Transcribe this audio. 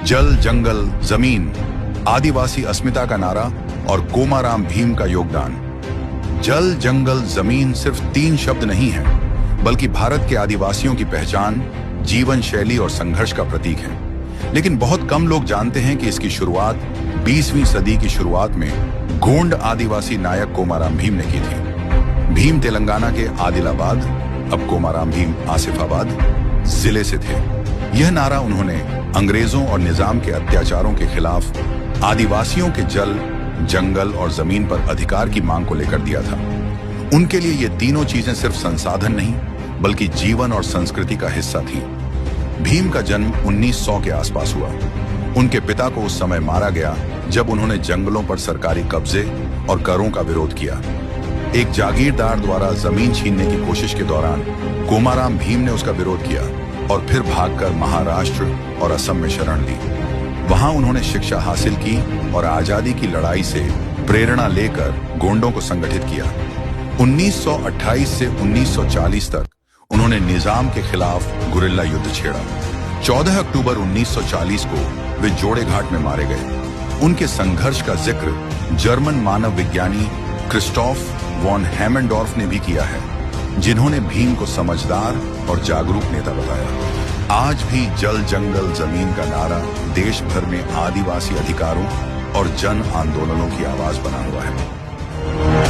जल, जंगल, जमीन, आदिवासी अस्मिता का नारा और कोमाराम भीम का योगदान। जल, जंगल, जमीन सिर्फ 3 शब्द नहीं है, बल्कि भारत के आदिवासियों की पहचान, जीवन शैली और संघर्ष का प्रतीक है। लेकिन बहुत कम लोग जानते हैं कि इसकी शुरुआत 20वीं सदी की शुरुआत में गोंड आदिवासी नायक कोमाराम भीम ने की थी। भीम तेलंगाना के आदिलाबाद, अब कोमाराम भीम आसिफाबाद जिले से थे। यह नारा उन्होंने अंग्रेजों और निजाम के अत्याचारों के खिलाफ आदिवासियों के जल, जंगल और जमीन पर अधिकार की मांग को लेकर दिया था। उनके लिए ये तीनों चीजें सिर्फ संसाधन नहीं, बल्कि जीवन और संस्कृति का हिस्सा थी। भीम का जन्म 1900 के आसपास हुआ। उनके पिता को उस समय मारा गया जब उन्होंने जंगलों पर सरकारी कब्जे और करों का विरोध किया। एक जागीरदार द्वारा जमीन छीनने की कोशिश के दौरान कोमाराम भीम ने उसका विरोध किया और फिर भागकर महाराष्ट्र और असम में शरण ली। वहां उन्होंने शिक्षा हासिल की और आजादी की लड़ाई से प्रेरणा लेकर गोंडों को संगठित किया। 1928 से 1940 तक उन्होंने निजाम के खिलाफ गुरिल्ला युद्ध छेड़ा। 14 अक्टूबर 1940 को वे जोड़ेघाट में मारे गए। उनके संघर्ष का जिक्र जर्मन मानव विज्ञानी क्रिस्टोफ वॉन हैमेंडॉर्फ ने भी किया है, जिन्होंने भीम को समझदार और जागरूक नेता बताया। आज भी जल, जंगल, जमीन का नारा देश भर में आदिवासी अधिकारों और जन आंदोलनों की आवाज बना हुआ है।